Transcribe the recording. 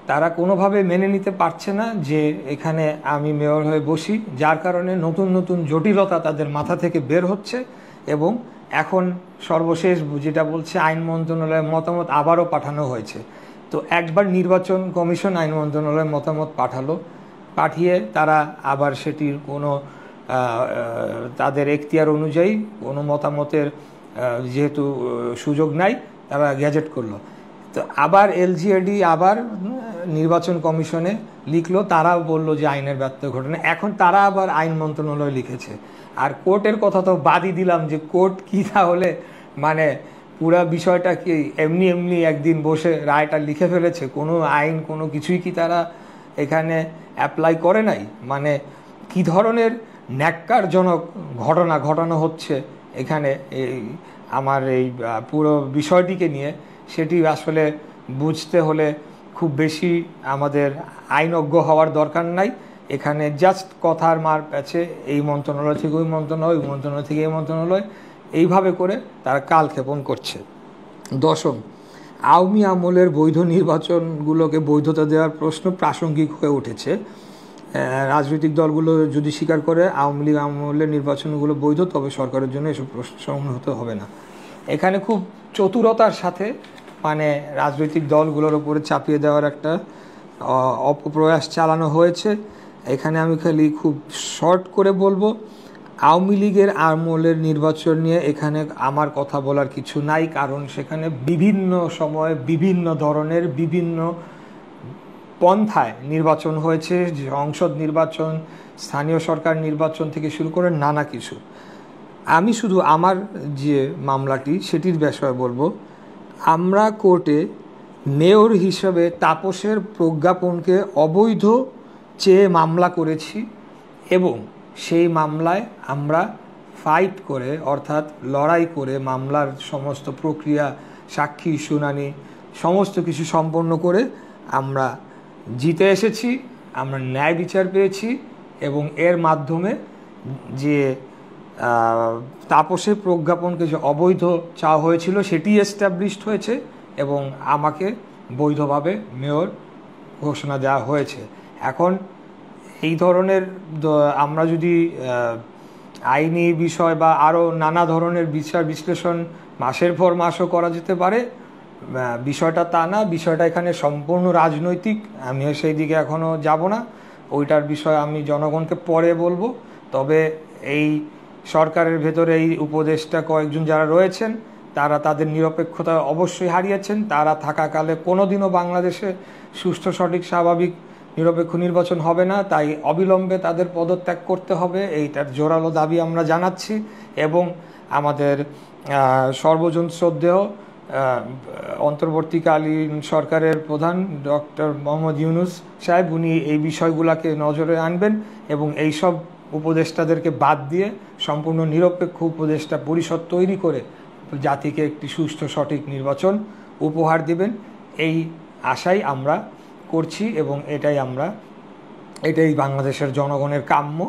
তারা কোনোভাবে মেনে নিতে পারছে না যে এখানে আমি মেয়র হয়ে বসি, যার কারণে নতুন নতুন জটিলতা তাদের মাথা থেকে বের হচ্ছে। এবং এখন সর্বশেষ যেটা বলছে, আইন মন্ত্রণালয়ের মতামত আবারও পাঠানো হয়েছে। তো একবার নির্বাচন কমিশন আইন মন্ত্রণালয়ের মতামত পাঠিয়ে তারা আবার সেটির কোনো তাদের এখতিয়ার অনুযায়ী কোনো মতামতের যেহেতু সুযোগ নাই, তারা গ্যাজেট করলো। তো আবার এলজিএডি আবার নির্বাচন কমিশনে লিখলো, তারাও বলল যে আইনের ব্যত্যয় ঘটনা। এখন তারা আবার আইন মন্ত্রণালয় লিখেছে। আর কোর্টের কথা তো বাদই দিলাম, যে কোর্ট কি তাহলে মানে পুরা বিষয়টা কি এমনি এমনি একদিন বসে রায়টা লিখে ফেলেছে? কোনো আইন কোনো কিছুই কি তারা এখানে অ্যাপ্লাই করে নাই? মানে কি ধরনের ন্যাক্কারজনক ঘটনা ঘটানো হচ্ছে এখানে এই আমার এই পুরো বিষয়টিকে নিয়ে, সেটি আসলে বুঝতে হলে খুব বেশি আমাদের আইনজ্ঞ হওয়ার দরকার নাই। এখানে জাস্ট কথার মার প্যাচে এই মন্ত্রণালয় থেকে ওই মন্ত্রণালয়, ওই মন্ত্রণালয় থেকে এই মন্ত্রণালয়, এইভাবে করে তারা কালক্ষেপণ করছে। দশম, আওয়ামী আমলের বৈধ নির্বাচনগুলোকে বৈধতা দেওয়ার প্রশ্ন প্রাসঙ্গিক হয়ে উঠেছে। রাজনৈতিক দলগুলো যদি স্বীকার করে আওয়ামী লীগ আমলের নির্বাচনগুলো বৈধ, তবে সরকারের জন্য এসব প্রশ্ন সম্মুখীন হবে না। এখানে খুব চতুরতার সাথে মানে রাজনৈতিক দলগুলোর উপরে চাপিয়ে দেওয়ার একটা অপপ্রয়াস চালানো হয়েছে। এখানে আমি খালি খুব শর্ট করে বলবো, আওয়ামী লীগের আমলের নির্বাচন নিয়ে এখানে আমার কথা বলার কিছু নাই, কারণ সেখানে বিভিন্ন সময়ে বিভিন্ন ধরনের বিভিন্ন পন্থায় নির্বাচন হয়েছে, সংসদ নির্বাচন, স্থানীয় সরকার নির্বাচন থেকে শুরু করে নানা কিছু। আমি শুধু আমার যে মামলাটি সেটির বিষয়ে বলবো। আমরা কোর্টে মেয়র হিসেবে তাপসের প্রজ্ঞাপনকে অবৈধ চেয়ে মামলা করেছি এবং সেই মামলায় আমরা ফাইট করে, অর্থাৎ লড়াই করে, মামলার সমস্ত প্রক্রিয়া, সাক্ষী, শুনানি সমস্ত কিছু সম্পন্ন করে আমরা জিতে এসেছি। আমরা ন্যায় বিচার পেয়েছি এবং এর মাধ্যমে যে তাপসের প্রজ্ঞাপনকে যে অবৈধ চাওয়া হয়েছিল সেটি এস্টাবলিশড হয়েছে এবং আমাকে বৈধভাবে মেয়র ঘোষণা দেওয়া হয়েছে। এখন এই ধরনের আমরা যদি আইনি বিষয় বা আরও নানা ধরনের বিচার বিশ্লেষণ মাসের পর মাসও করা যেতে পারে, বিষয়টা তা না। বিষয়টা এখানে সম্পূর্ণ রাজনৈতিক। আমি সেই দিকে এখনও যাব না, ওইটার বিষয় আমি জনগণকে পরে বলবো। তবে এই সরকারের ভেতরে এই উপদেষ্টা কয়েকজন যারা রয়েছেন, তারা তাদের নিরপেক্ষতা অবশ্যই হারিয়েছেন। তারা থাকাকালে কোনোদিনও বাংলাদেশে সুষ্ঠু, সঠিক, স্বাভাবিক, নিরপেক্ষ নির্বাচন হবে না। তাই অবিলম্বে তাদের পদত্যাগ করতে হবে, এইটার জোরালো দাবি আমরা জানাচ্ছি। এবং আমাদের সর্বজন শ্রদ্ধেয় অন্তর্বর্তীকালীন সরকারের প্রধান ডক্টর মোহাম্মদ ইউনূস সাহেব, উনি এই বিষয়গুলোকে নজরে আনবেন এবং এই সব উপদেষ্টাদেরকে বাদ দিয়ে সম্পূর্ণ নিরপেক্ষ উপদেষ্টা পরিষদ তৈরি করে জাতিকে একটি সুষ্ঠু, সঠিক নির্বাচন উপহার দেবেন, এই আশাই আমরা করছি এবং এটাই বাংলাদেশের জনগণের কাম্য।